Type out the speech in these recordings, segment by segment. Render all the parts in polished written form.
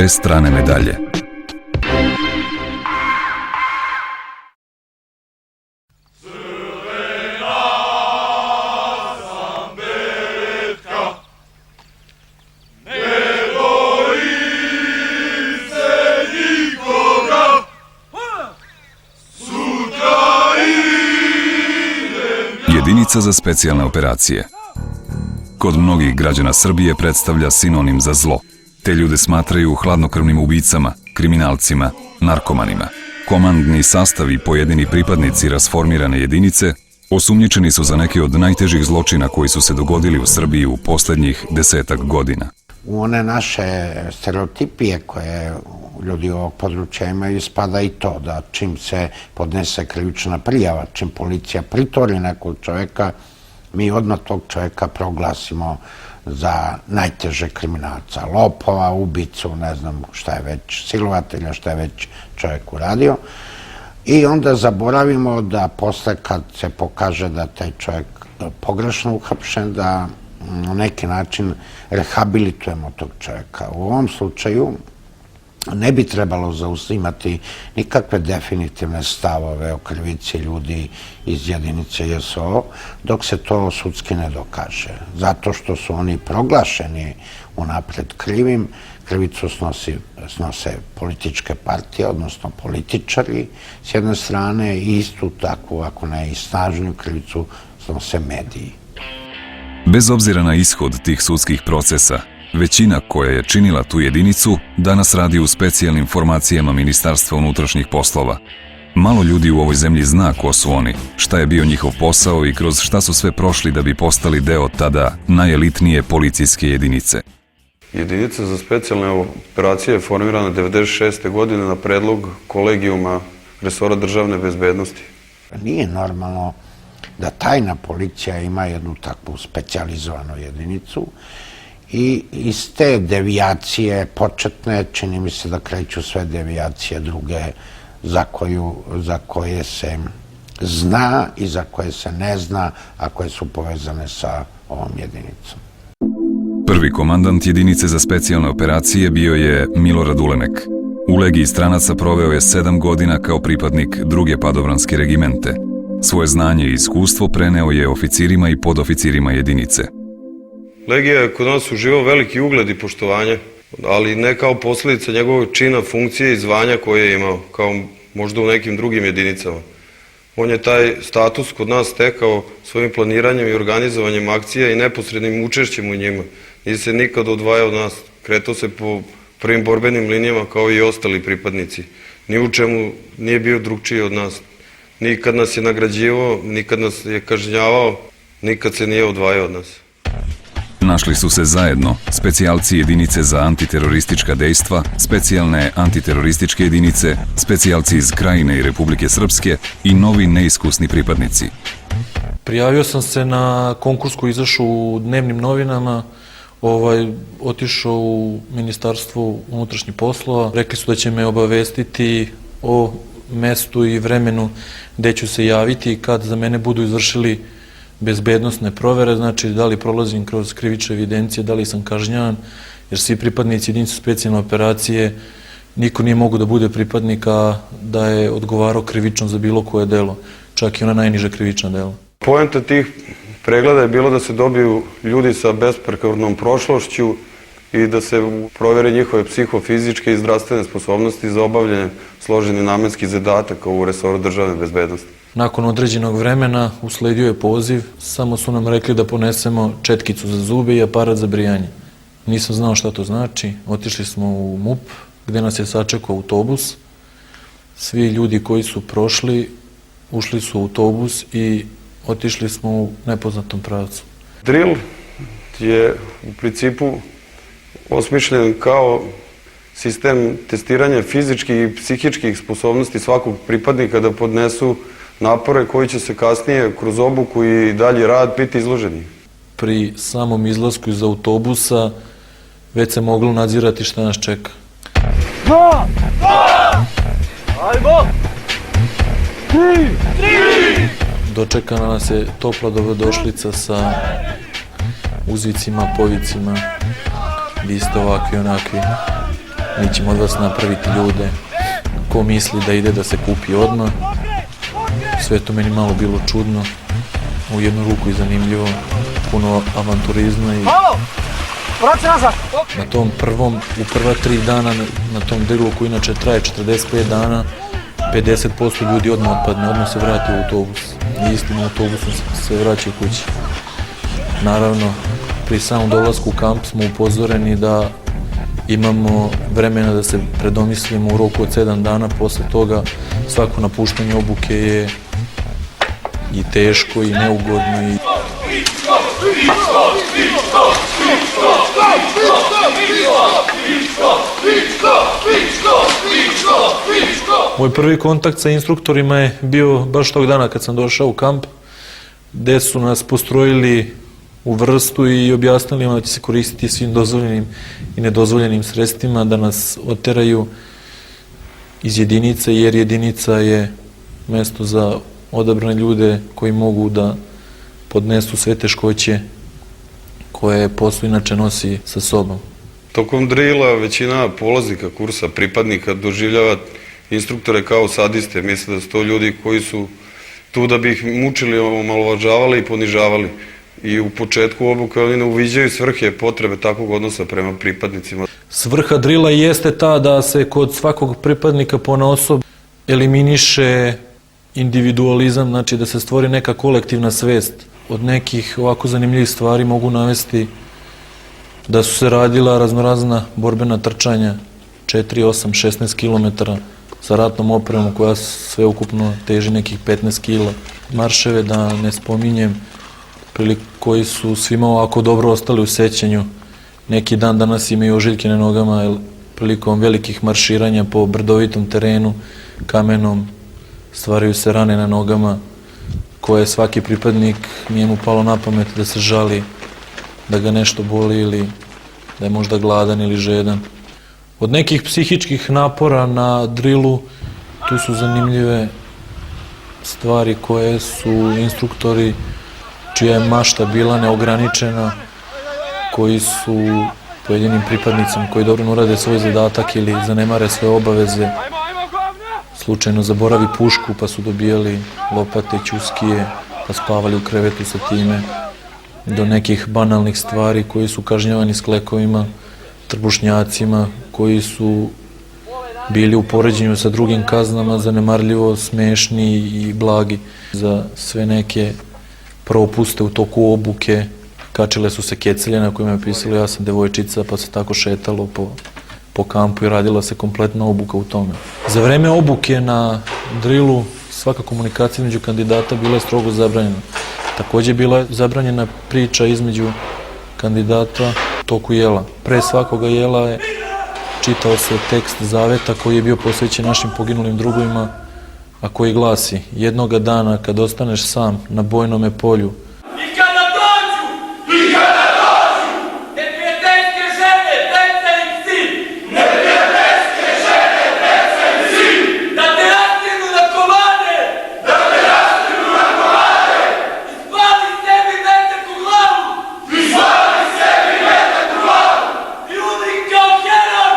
dve strane medalje. Jedinica za specijalne operacije. Kod mnogih građana Srbije predstavlja sinonim za zlo. Te ljude smatraju hladnokrvnim ubicama, kriminalcima, narkomanima. Komandni sastav i pojedini pripadnici rasformirane jedinice osumnjičeni su za neke od najtežih zločina koji su se dogodili u Srbiji u poslednjih 10-ak godina. U one naše stereotipije koje ljudi ovog područja imaju spada i to da čim se podnese krivična prijava, čim policija pritori nekog čoveka, mi odmah tog čoveka proglasimo za najteže kriminalca, lopova, ubicu, ne znam šta je već, silovatelja, šta je već čovek uradio. I onda zaboravimo da posle kad se pokaže da taj čovek pogrešno uhapšen, da na neki način rehabilitujemo tog čoveka. U ovom slučaju ne bi trebalo zauzimati nikakve definitivne stavove o krivici ljudi iz jedinice JSO dok se to sudski ne dokaže. Zato što su oni proglašeni unapred krivim, krivicu snose političke partije, odnosno političari s jedne strane i istu takvu, ako ne i snažniju krivicu, snose mediji. Bez obzira na ishod tih sudskih procesa, većina koja je činila tu jedinicu danas radi u specijalnim formacijama Ministarstva unutrašnjih poslova. Malo ljudi u ovoj zemlji zna ko su oni, šta je bio njihov posao i kroz šta su sve prošli da bi postali deo tada najelitnije policijske jedinice. Jedinica za specijalne operacije je formirana 1996. godine na predlog kolegijuma resora državne bezbednosti. Nije normalno da tajna policija ima jednu takvu specijalizovanu jedinicu i iz te devijacije početne, čini mi se da kreću sve devijacije druge za koje se zna i za koje se ne zna, a koje su povezane sa ovom jedinicom. Prvi komandant jedinice za specijalne operacije bio je Milorad Ulenek. U Legiji stranaca proveo je 7 godina kao pripadnik druge padobranske regimente. Svoje znanje i iskustvo preneo je oficirima i podoficirima jedinice. Legija je kod nas uživao veliki ugled i poštovanje, ali ne kao posljedica njegovog čina, funkcije i zvanja koje je imao, kao možda u nekim drugim jedinicama. On je taj status kod nas stekao svojim planiranjem i organizovanjem akcija i neposrednim učešćem u njima. Nije se nikad odvajao od nas, kretao se po prvim borbenim linijama kao i ostali pripadnici. Ni u čemu nije bio drugčiji od nas. Nikad nas je nagrađivao, nikad nas je kažnjavao, nikad se nije odvajao od nas. Našli su se zajedno specijalci jedinice za antiteroristička dejstva, specijalne antiterorističke jedinice, specijalci iz Krajine i Republike Srpske i novi neiskusni pripadnici. Prijavio sam se na konkurs koji izašao u dnevnim novinama, otišao u Ministarstvo unutrašnjih poslova. Rekli su da će me obavestiti o mestu i vremenu gde ću se javiti kad za mene budu izvršili bezbednosne provere, znači da li prolazim kroz krivične evidencije, da li sam kažnjavan, jer svi pripadnici jedinice specijalne operacije, niko nije mogu da bude pripadnika da je odgovarao krivično za bilo koje delo, čak i ona najniža krivična dela. Poenta tih pregleda je bilo da se dobiju ljudi sa besprekornom prošlošću i da se provere njihove psihofizičke i zdravstvene sposobnosti za obavljanje složenih namenskih zadataka u resoru državne bezbednosti. Nakon određenog vremena usledio je poziv, samo su nam rekli da ponesemo četkicu za zube i aparat za brijanje. Nisam znao šta to znači, otišli smo u MUP gde nas je sačekao autobus. Svi ljudi koji su prošli ušli su u autobus i otišli smo u nepoznatom pravcu. Drill je u principu osmišljen kao sistem testiranja fizičkih i psihičkih sposobnosti svakog pripadnika da podnesu napore koji će se kasnije kroz obuku i dalji rad biti izloženi. Pri samom izlasku iz autobusa već se moglo nadzirati šta nas čeka. Ajmo! 3! Dočekana nas je topla dobrodošlica sa uzvicima, povicima, vi ste ovakvi, onakvi. mi ćemo od vas napraviti ljude, ko misli da ide da se kupi odmah. Sve to meni malo bilo čudno, u jednu ruku i zanimljivo, puno avanturizma i na tom u prva 3 dana na tom drilu koji inače traje 45 dana, 50% ljudi odmah otpadne, odmah se vrati u autobus. I istim autobusom se vraćaju kući. Naravno, pri samom dolasku u kamp smo upozoreni da imamo vremena da se predomislimo u roku od 7 dana. Posle toga svako napuštanje obuke je i teško i neugodno. Moj prvi kontakt sa instruktorima je bio baš tog dana kad sam došao u kamp, gde su nas postrojili u vrstu i objasnili da će se koristiti svim dozvoljenim i nedozvoljenim sredstvima da nas oteraju iz jedinice, jer jedinica je mesto za odabrane ljude koji mogu da podnesu sve teškoće koje posao inače nosi sa sobom. Tokom drila većina polaznika kursa, pripadnika, doživljava instruktore kao sadiste. Misle da su to ljudi koji su tu da bi ih mučili, omalovažavali i ponižavali. I u početku obuke oni ne uviđaju svrhe potrebe takvog odnosa prema pripadnicima. Svrha drila jeste ta da se kod svakog pripadnika ponaosob eliminiše individualizam, znači da se stvori neka kolektivna svest. Od nekih ovako zanimljivih stvari mogu navesti da su se radila raznorazna borbena trčanja 4, 8, 16 km sa ratnom opremom koja sveukupno teži nekih 15 kg. Marševe, da ne spominjem, koji su svima ovako dobro ostali u sećanju. Neki dan danas imaju ožiljke na nogama, jer prilikom velikih marširanja po brdovitom terenu, kamenom, stvaraju se rane na nogama, koje svaki pripadnik nije mu palo na pamet da se žali, da ga nešto boli ili da je možda gladan ili žedan. Od nekih psihičkih napora na drilu, tu su zanimljive stvari koje su instruktori, čija je mašta bila neograničena, koji su pojedinim pripadnicima koji dobro urade svoj zadatak ili zanemare svoje obaveze, slučajno zaboravi pušku pa su dobijali lopate, ćuskije, pa spavali u krevetu sa time, do nekih banalnih stvari koji su kažnjavani s klekovima, trbušnjacima, koji su bili u poređenju sa drugim kaznama zanemarljivo smešni i blagi. Za sve neke propuste u toku obuke kačile su se kecelje na kojima je pisalo ja sam devojčica, pa se tako šetalo po kampu i radila se kompletna obuka u tome. Za vreme obuke na drilu svaka komunikacija između kandidata bila je strogo zabranjena. Takođe bila je zabranjena priča između kandidata u toku jela. Pre svakoga jela je čitao se tekst zaveta koji je bio posvećen našim poginulim drugovima, a koji glasi: jednoga dana kad ostaneš sam na bojnome polju, neprijateljske žene, deca i psi, da te rastrinu na komade, i spali sebi metak u glavu, i umri kao heroj.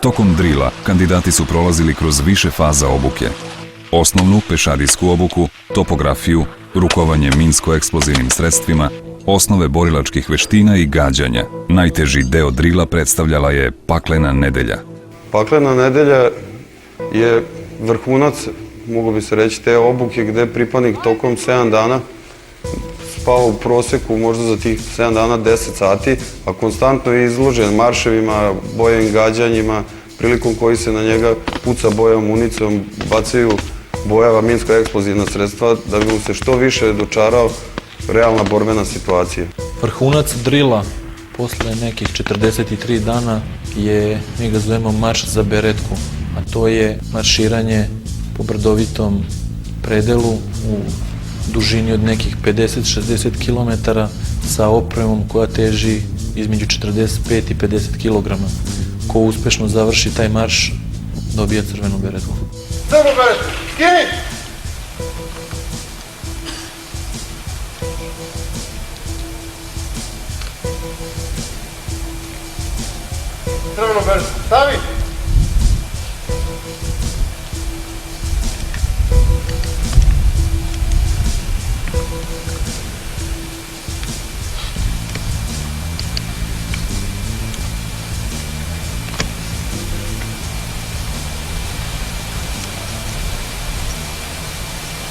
Tokom drila kandidati su prolazili kroz više faza obuke. Osnovnu pešadijsku obuku, topografiju, rukovanje minsko-eksplozivnim sredstvima, osnove borilačkih veština i gađanja. Najteži deo drila predstavljala je paklena nedelja. Paklena nedelja je vrhunac, mogu bi se reći, te obuke gde pripadnik tokom 7 dana spava u proseku možda za tih 7 dana 10 sati, a konstantno je izložen marševima, bojevim gađanjima, prilikom koji se na njega puca bojevom municom, bacaju bojava minsko-eksplozivna sredstva da bi mu se što više dočarao realna borbena situacija. vrhunac drila posle nekih 43 dana je, mi ga zovemo marš za beretku, a to je marširanje po brdovitom predelu u dužini od nekih 50-60 km sa opremom koja teži između 45 i 50 kg. Ko uspešno završi taj marš dobija crvenu beretku. Crvenu beretku, skini! crvenu berzu. Stavi!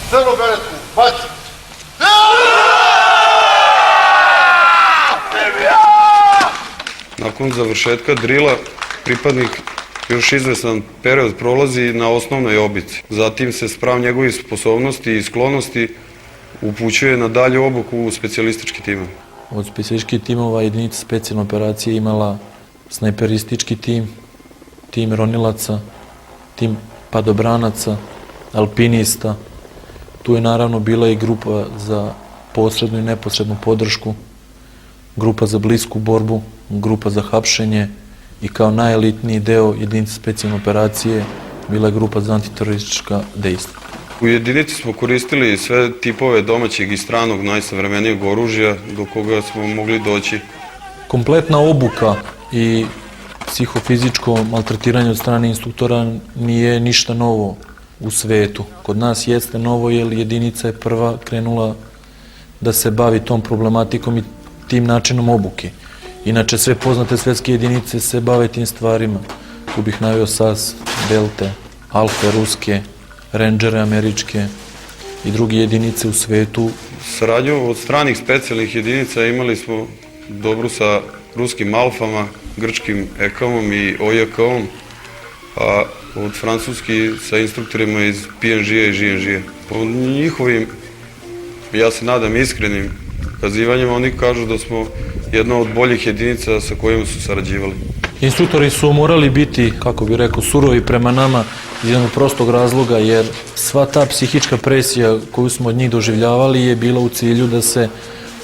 Crvenu beretku, baci! Nakon završetka drila, pripadnik još izvestan period prolazi na osnovnoj obuci. Zatim se sprav njegovih sposobnosti i sklonosti upućuje na dalju obuku u specijalistički tim. Od specijalističkih timova jedinica specijalne operacije imala snajperistički tim, tim ronilaca, tim padobranaca, alpinista. Tu je naravno bila i grupa za posrednu i neposrednu podršku, grupa za blisku borbu, grupa za hapšenje i kao najelitniji deo jedinice specijalne operacije bila je grupa za antiteroristička dejstva. U jedinici smo koristili sve tipove domaćeg i stranog najsavremenijeg oružja do koga smo mogli doći. Kompletna obuka i psihofizičko maltretiranje od strane instruktora nije ništa novo u svetu. Kod nas jeste novo jer jedinica je prva krenula da se bavi tom problematikom i tim načinom obuke. Inače, sve poznate svetske jedinice se bave tim stvarima. Tu bih naveo SAS, Delte, Alfe ruske, Rangere američke i druge jedinice u svetu. Saradnju od stranih specijalnih jedinica imali smo dobru sa ruskim Alfama, grčkim EKAM-om i OJK-om, a od francuski sa instruktorima iz PNG-a i GNG-a. Po njihovim, ja se nadam, iskrenim kazivanjima, oni kažu da smo jedna od boljih jedinica sa kojima su sarađivali. Instruktori su morali biti, kako bih rekao, surovi prema nama iz jednog prostog razloga, jer sva ta psihička presija koju smo od njih doživljavali je bila u cilju da se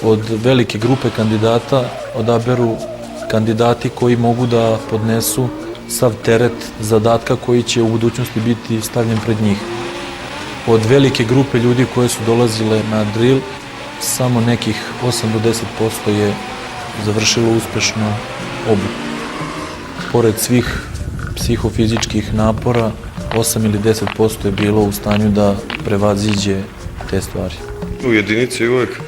od velike grupe kandidata odaberu kandidati koji mogu da podnesu sav teret zadatka koji će u budućnosti biti stavljen pred njih. Od velike grupe ljudi koje su dolazile na drill, samo nekih 8 do 10% je završilo uspešno obuku. Pored svih psihofizičkih napora, 8 ili 10% je bilo u stanju da prevaziđe te stvari. U jedinici je uvek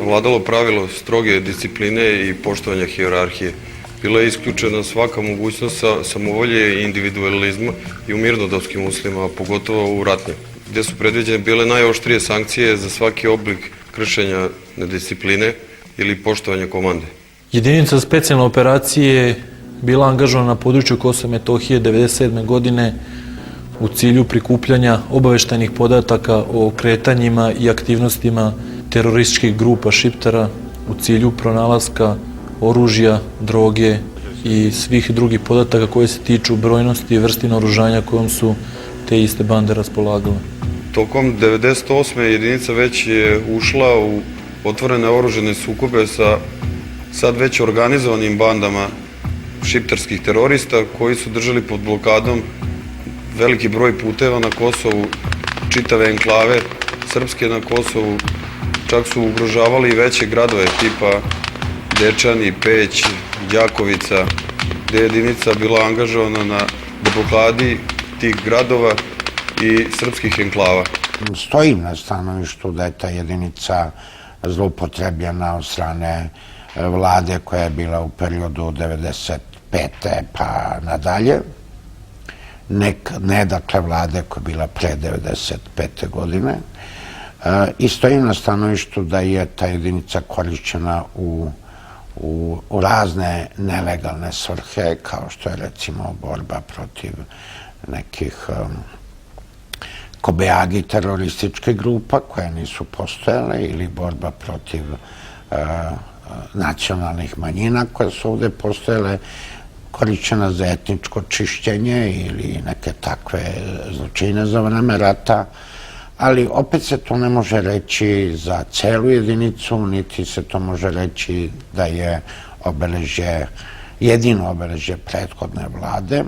vladalo pravilo stroge discipline i poštovanja hijerarhije. Bila je isključena svaka mogućnost samovolje i individualizma i u mirnodopskim uslovima, a pogotovo u ratnim, gde su predviđene bile najoštrije sankcije za svaki oblik kršenja nediscipline ili poštovanja komande. Jedinica specijalne operacije je bila angažovana na području Kosova i Metohije 1997. godine u cilju prikupljanja obaveštajnih podataka o kretanjima i aktivnostima terorističkih grupa šiptara u cilju pronalaska oružja, droge i svih drugih podataka koje se tiču brojnosti i vrsti naoružanja kojom su te iste bande raspolagale. Tokom 1998. jedinica već je ušla u otvorene oružene sukobe sa sad već organizovanim bandama šiptarskih terorista koji su držali pod blokadom veliki broj puteva na Kosovu, čitave enklave srpske na Kosovu, čak su ugrožavali i veće gradove tipa Dečani, Peć, Đakovica, gde je jedinica bila angažovana na deblokadi tih gradova i srpskih enklava. Stojim na stanovištu da je ta jedinica zloupotrebljena od strane vlade koja je bila u periodu 95. pa nadalje. Ne dakle vlade koja je bila pre 95. godine. I stojim na stanovištu da je ta jedinica korišćena u razne nelegalne svrhe, kao što je recimo borba protiv nekih kobejagi terorističke grupa koje nisu postojale ili borba protiv nacionalnih manjina koje su ovde postojale, korišćena za etničko čišćenje ili neke takve zločine za vreme rata, ali opet se to ne može reći za celu jedinicu, niti se to može reći da je jedino obeležje prethodne vlade,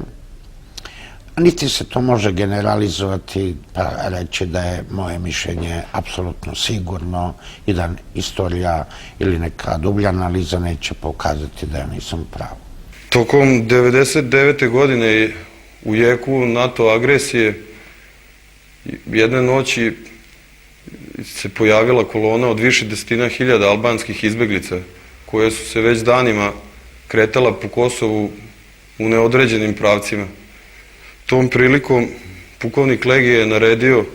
niti se to može generalizovati pa reći da je moje mišljenje apsolutno sigurno i da istorija ili neka dublja analiza neće pokazati da ja nisam pravo. Tokom 1999. godine u jeku NATO agresije jedne noći se pojavila kolona od više desetina hiljada albanskih izbeglica koje su se već danima kretala po Kosovu u neodređenim pravcima. Tom prilikom pukovnik Legije je naredio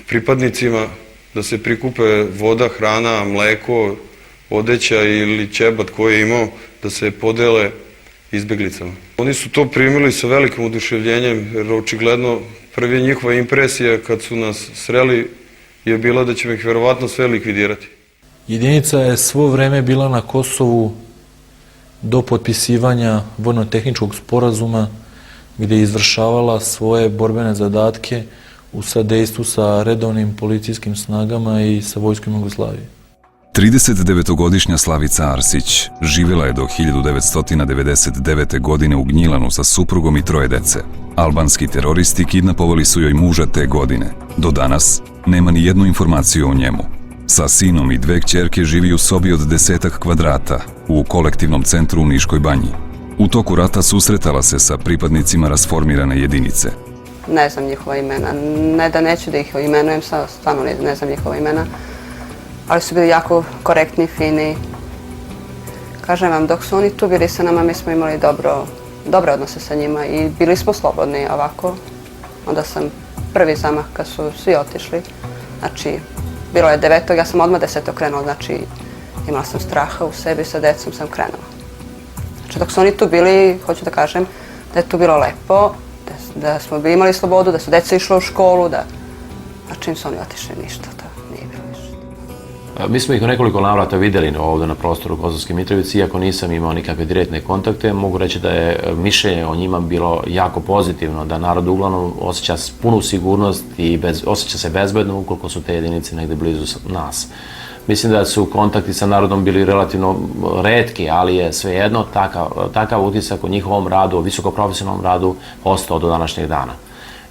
pripadnicima da se prikupe voda, hrana, mleko, odeća ili ćebat koji je imao, da se podele izbeglicama. Oni su to primili sa velikim oduševljenjem, jer očigledno prva njihova impresija kad su nas sreli je bila da ćemo ih verovatno sve likvidirati. Jedinica je svo vreme bila na Kosovu do potpisivanja vojno-tehničkog sporazuma gdje je izvršavala svoje borbene zadatke u sadejstvu sa redovnim policijskim snagama i sa vojskom Jugoslavije. 39-godišnja Slavica Arsić živjela je do 1999. godine u Gnjilanu sa suprugom i 3 dece. Albanski teroristi kidnapovali su joj muža te godine. Do danas nema ni jednu informaciju o njemu. Sa sinom i 2 kćerke živi u sobi od 10 kvadrata u kolektivnom centru u Niškoj banji. U toku rata susretala se sa pripadnicima rasformirane jedinice. Ne znam njihova imena, ne da neću da ih imenujem, stvarno ne znam njihova imena, ali su bili jako korektni, fini. Kažem vam, dok su oni tu bili sa nama, mi smo imali dobre odnose sa njima i bili smo slobodni ovako. Onda sam prvi zamah kad su svi otišli, znači bilo je 9. ja sam odmah 10. krenula, znači imala sam straha u sebi, sa decom sam krenula. Znači dok su oni tu bili, hoću da kažem da je tu bilo lepo, da smo imali slobodu, da su deca išla u školu, a čim su oni otišli ništa, to nije bilo ništa. Mi smo ih u nekoliko navrata vidjeli ovdje na prostoru Kosovske Mitrovice, iako nisam imao nikakve direktne kontakte, mogu reći da je mišljenje o njima bilo jako pozitivno, da narod uglavnom osjeća punu sigurnost i osjeća se bezbedno ukoliko su te jedinice negdje blizu nas. Mislim da su kontakti sa narodom bili relativno retki, ali je svejedno takav utisak o njihovom radu, o visokoprofesionalnom radu ostao do današnjeg dana.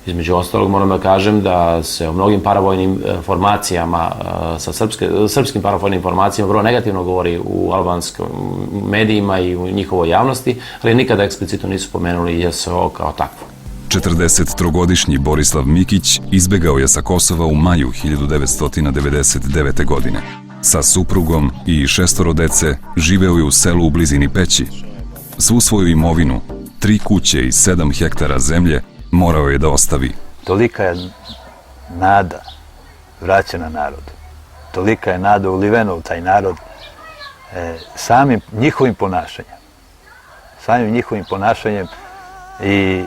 Između ostalog moram da kažem da se o mnogim paravojnim formacijama, sa srpskim paravojnim formacijama vrlo negativno govori u albanskim medijima i u njihovoj javnosti, ali nikada eksplicitno nisu pomenuli JSO kao takvo. 43-godišnji Borislav Mikić izbegao je sa Kosova u maju 1999. godine. Sa suprugom i 6 dece živeo je u selu u blizini Peći. Svu svoju imovinu, 3 kuće i 7 hektara zemlje, morao je da ostavi. Tolika je nada vraćena narodu. Tolika je nada ulivena u taj narod samim njihovim ponašanjem. Samim njihovim ponašanjem i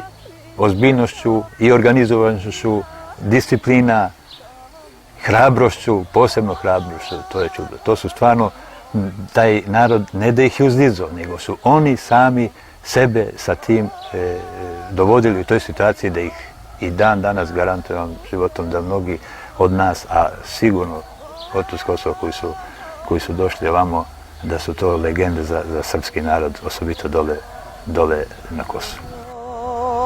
ozbiljnošću i organizovanošću, disciplina, hrabrošću, posebno hrabrošću, to je čudo. To su stvarno, taj narod ne da ih je uzdizao, nego su oni sami sebe sa tim dovodili u toj situaciji da ih i dan danas garantujem životom da mnogi od nas, a sigurno od tu s Kosova koji su došli ovamo, da su to legende za srpski narod, osobito dole na Kosovu.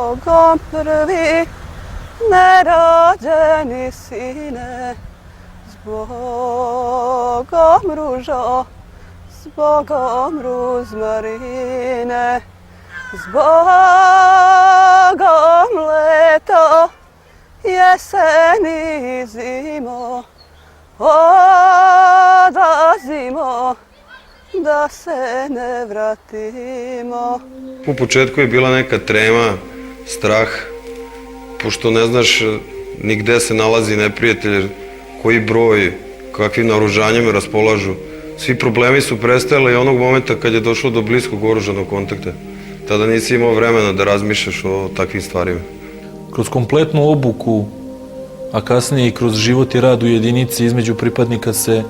Bogom prvi nerođeni sine, s Bogom ružo, s Bogom ruzmarine, s Bogom leto, jesen i zimo, odlazimo da se ne vratimo. U početku je bila neka trema, strah, pošto ne znaš ni gde se nalazi neprijatelj, koji broj, kakvim naoružanjem raspolažu. Svi problemi su prestajali onog momenta kad je došlo do bliskog oružanog kontakta. Tada nisi imao vremena da razmišljaš o takvim stvarima. Kroz kompletnu obuku, a kasnije i kroz život i rad u jedinici između pripadnika su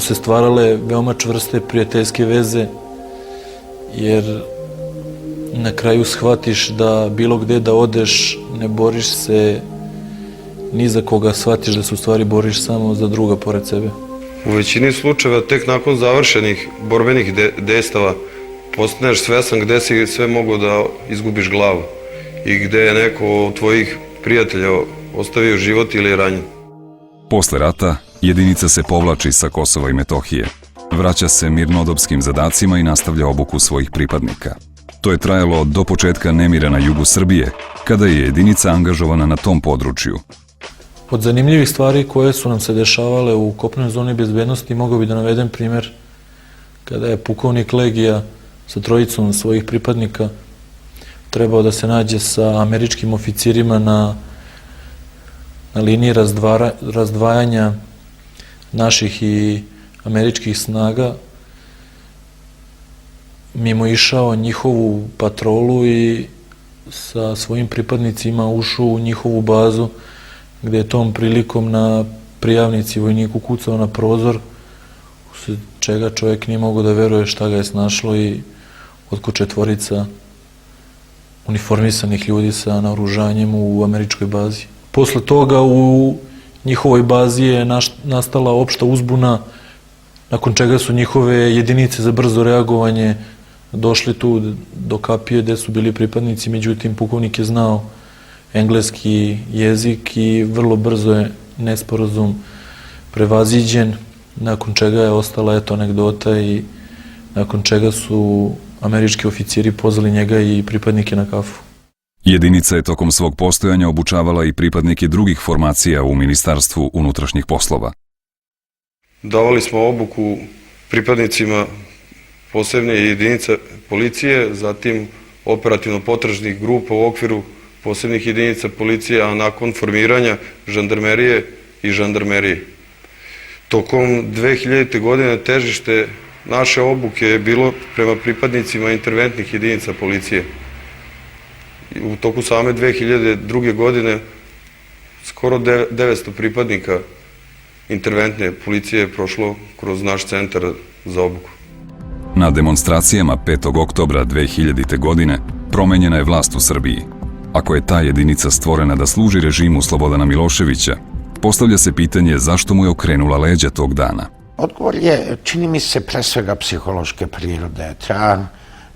se stvarale veoma čvrste prijateljske veze, jer na kraju shvatiš da bilo gde da odeš ne boriš se ni za koga, shvatiš da se u stvari boriš samo za druga pored sebe. U većini slučajeva tek nakon završenih borbenih dejstava postaneš svesan gde si sve mogao da izgubiš glavu i gde je neko od tvojih prijatelja ostavio život ili je ranjen. Posle rata, jedinica se povlači sa Kosova i Metohije. Vraća se mirnodopskim zadacima i nastavlja obuku svojih pripadnika. To je trajalo do početka nemira na jugu Srbije, kada je jedinica angažovana na tom području. Od zanimljivih stvari koje su nam se dešavale u kopnenoj zoni bezbednosti mogao bi da navedem primjer kada je pukovnik Legija sa trojicom svojih pripadnika trebao da se nađe sa američkim oficirima na liniji razdvajanja naših i američkih snaga, mimo išao njihovu patrolu i sa svojim pripadnicima ušao u njihovu bazu, gde je tom prilikom na prijavnici vojniku kucao na prozor, usled čega čovjek nije mogao da veruje šta ga je snašlo i otko četvorica uniformisanih ljudi sa naoružanjem u američkoj bazi. Posle toga u njihovoj bazi je nastala opšta uzbuna, nakon čega su njihove jedinice za brzo reagovanje došli tu do kapije gde su bili pripadnici, međutim pukovnik je znao engleski jezik i vrlo brzo je nesporazum prevaziđen, nakon čega je ostala anegdota i nakon čega su američki oficiri pozvali njega i pripadnike na kafu. Jedinica je tokom svog postojanja obučavala i pripadnike drugih formacija u Ministarstvu unutrašnjih poslova. Davali smo obuku pripadnicima posebne jedinice policije, zatim operativno-potražnih grupa u okviru posebnih jedinica policije, a nakon formiranja žandarmerije i žandarmerije. Tokom 2000. godine težište naše obuke je bilo prema pripadnicima interventnih jedinica policije. U toku same 2002. godine skoro 900 pripadnika interventne policije je prošlo kroz naš centar za obuku. Na demonstracijama 5. oktobra 2000. godine promenjena je vlast u Srbiji. Ako je ta jedinica stvorena da služi režimu Slobodana Miloševića, postavlja se pitanje zašto mu je okrenula leđa tog dana. Odgovor je, čini mi se, pre svega psihološke prirode. Treba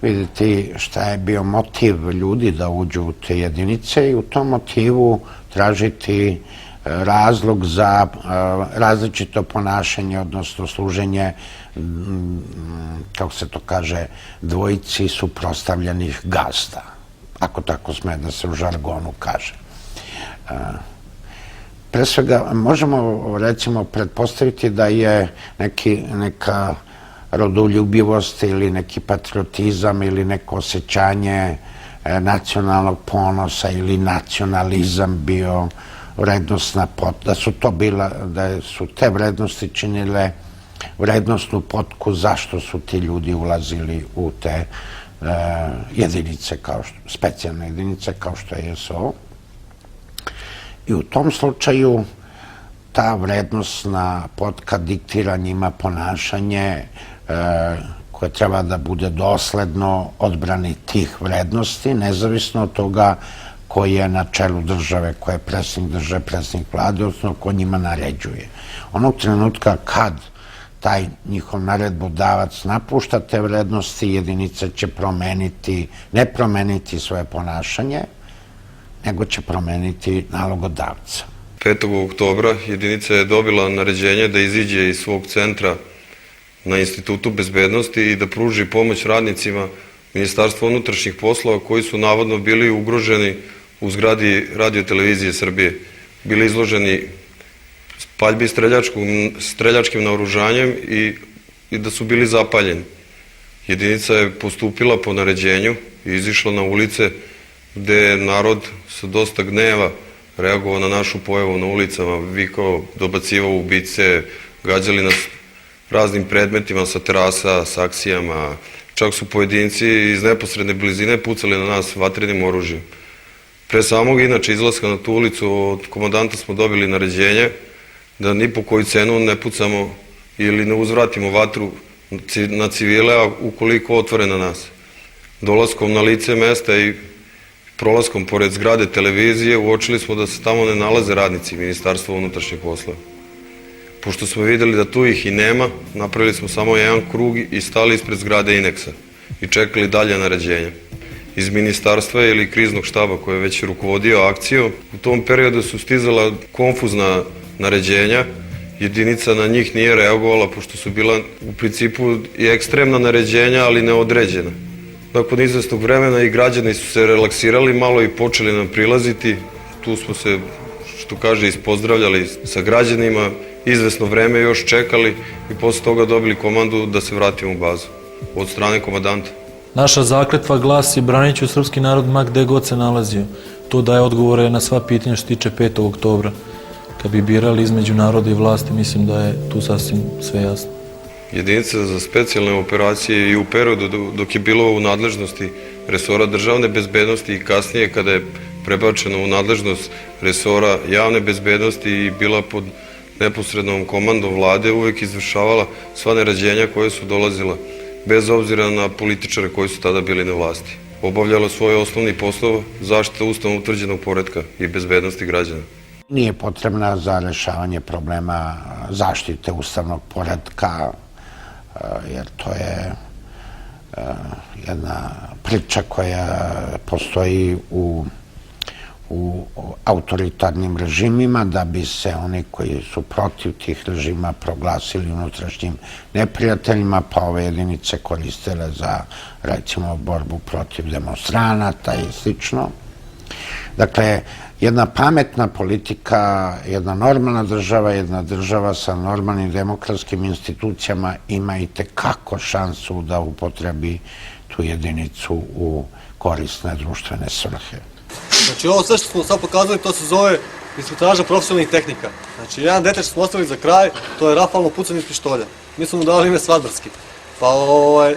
vidjeti šta je bio motiv ljudi da uđu u te jedinice i u tom motivu tražiti razlog za različito ponašanje, odnosno služenje, kako se to kaže, dvojici suprotstavljenih gazda, ako tako sme da se u žargonu kaže. Pre svega, možemo recimo pretpostaviti da je neka rodoljubivost ili neki patriotizam ili neko osjećanje nacionalnog ponosa ili nacionalizam bio vrednostna da su te vrednosti činile vrednostnu potku zašto su ti ljudi ulazili u te jedinice, specijalne jedinice kao što je SO. I u tom slučaju ta vrednostna potka diktira njima ponašanje koje treba da bude dosledno odbrani tih vrednosti, nezavisno od toga ko je na čelu države, ko je predsjednik države, predsjednik vlade, odnosno ko njima naređuje. Onog trenutka kad taj njihov naredbodavac napušta te vrednosti, jedinica će ne promeniti svoje ponašanje, nego će promeniti nalogodavca. 5. oktobra jedinica je dobila naređenje da iziđe iz svog centra na Institutu bezbednosti i da pruži pomoć radnicima Ministarstva unutrašnjih poslova koji su navodno bili ugroženi u zgradi Radio-televizije Srbije. Bili izloženi paljbi streljačkim naoružanjem i da su bili zapaljeni. Jedinica je postupila po naređenju i izišla na ulice gde je narod sa dosta gneva reagovao na našu pojavu na ulicama, vikao, dobacivao ubice, gađali nas raznim predmetima sa terasa, saksijama. Čak su pojedinci iz neposredne blizine pucali na nas vatrenim oružjem. Pre samog inače izlaska na tu ulicu od komandanta smo dobili naređenje da ni po koju cenu ne pucamo ili ne uzvratimo vatru na civile, a ukoliko otvore na nas. Dolaskom na lice mesta i prolaskom pored zgrade televizije uočili smo da se tamo ne nalaze radnici Ministarstva unutrašnjih poslova. Pošto smo videli da tu ih i nema, napravili smo samo jedan krug i stali ispred zgrade Ineksa i čekali dalje naređenja. Iz ministarstva ili kriznog štaba koji je već rukovodio akcijom, u tom periodu su stizala konfuzna naređenja, jedinica na njih nije reagovala pošto su bila u principu i ekstremna naređenja, ali neodređena. Nakon izvesnog vremena i građani su se relaksirali malo i počeli nam prilaziti. Tu smo se, što kaže, ispozdravljali sa građanima, izvesno vreme još čekali i posle toga dobili komandu da se vratimo u bazu od strane komandanta. Naša zakletva glasi: branit ću srpski narod ma gde god se nalazio. To daje odgovore na sva pitanja što se tiče 5. oktobra. Kad bi birali između naroda i vlasti, mislim da je tu sasvim sve jasno. Jedinica za specijalne operacije i u periodu dok je bilo u nadležnosti resora državne bezbednosti i kasnije kada je prebačeno u nadležnost resora javne bezbednosti i bila pod neposrednom komandom vlade, uvek izvršavala sva naređenja koje su dolazila, bez obzira na političare koji su tada bili na vlasti. Obavljala svoj osnovni poslov zaštita ustavno utvrđenog poretka i bezbednosti građana. Nije potrebna za rešavanje problema zaštite ustavnog poretka, jer to je jedna priča koja postoji u autoritarnim režimima, da bi se oni koji su protiv tih režima proglasili unutrašnjim neprijateljima, pa ove jedinice koristile za, recimo, borbu protiv demonstranata i slično. Dakle, jedna pametna politika, jedna normalna država, jedna država sa normalnim demokratskim institucijama ima i tekako šansu da upotrebi tu jedinicu u korisne društvene svrhe. Znači ovo sve što smo sad pokazali, to se zove instruktaža profesionalnih tehnika. Znači jedan detalj što smo ostavili za kraj, to je rafalno pucanje iz pištolja. Mi smo mu dali ime Svadbarski. Pa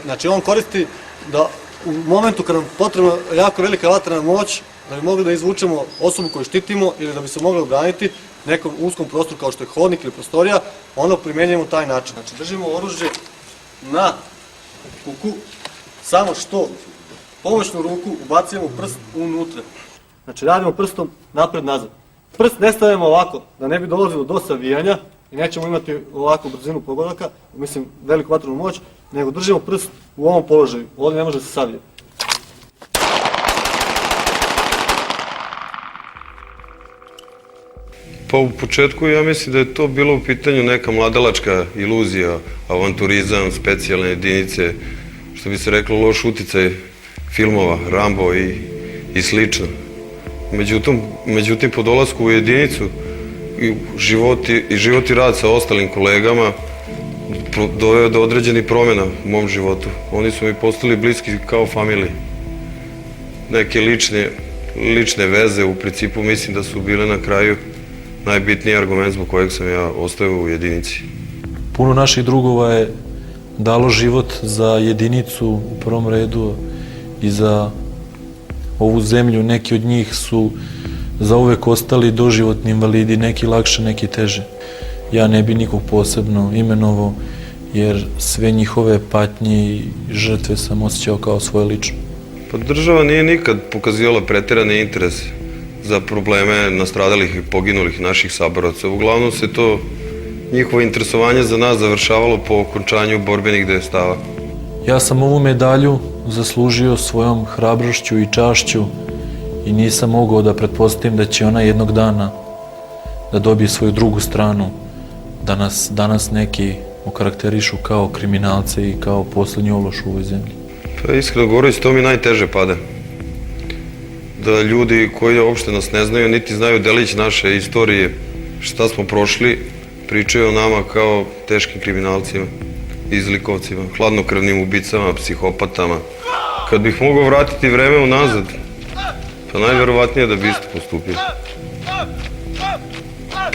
znači on koristi da u momentu kad nam potrebna jako velika vatrena moć, da bi mogli da izvučemo osobu koju štitimo ili da bi se mogli obraniti nekom uskom prostoru kao što je hodnik ili prostorija, onda primjenjujemo taj način. Znači držimo oružje na kuku, samo što pomoćnu ruku ubacujemo prst unutra. Znači radimo prstom napred-nazad. Prst ne stavimo ovako, da ne bi dolazilo do savijanja i nećemo imati ovakvu brzinu pogodaka, mislim veliku vatrenu moć, nego držimo prst u ovom položaju, ovdje ne može da se savije. Pa u početku ja mislim da je to bilo u pitanju neka mladalačka iluzija, avanturizam, specijalne jedinice, što bi se reklo loš uticaj filmova, Rambo i slično. Međutim, po dolasku u jedinicu i život i rad sa ostalim kolegama doveo do određenih promjena u mom životu. Oni su mi postali bliski kao familiji. Neke lične veze u principu mislim da su bile na kraju najbitniji argument zbog kojeg sam ja ostao u jedinici. Puno naših drugova je dalo život za jedinicu u prvom redu i za ovu zemlju. Neki od njih su zauvek ostali doživotni invalidi, neki lakše, neki teže. Ja ne bi nikog posebno imenovao, jer sve njihove patnje i žrtve sam osjećao kao svoje lično. Pa država nije nikad pokazivala preterani interes za probleme nastradalih i poginulih naših saboraca. Uglavnom se to njihovo interesovanje za nas završavalo po okončanju borbenih dejstava. Ja sam ovu medalju zaslužio svojom hrabrošću i čašću i nisam mogao da pretpostavim da će ona jednog dana da dobije svoju drugu stranu, da nas danas neki okarakterišu kao kriminalce i kao poslednji ološ u ovoj zemlji. Pa iskreno govoreći, to mi najteže pada. Da ljudi koji uopšte nas ne znaju, niti znaju delić naše istorije, šta smo prošli, pričaju o nama kao teškim kriminalcima, izlikovcima, hladnokrvnim ubicama, psihopatama. Kad bih mogao vratiti vreme unazad, pa najverovatnije da bi isto postupili.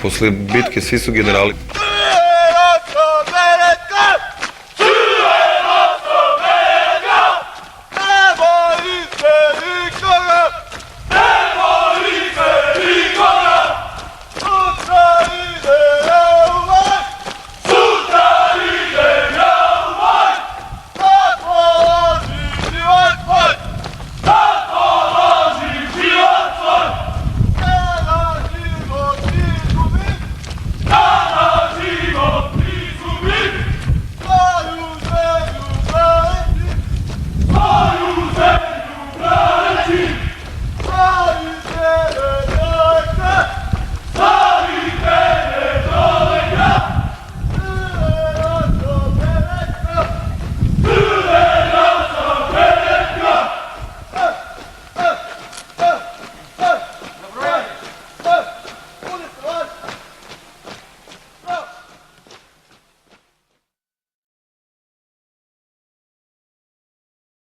Posle bitke svi su generali.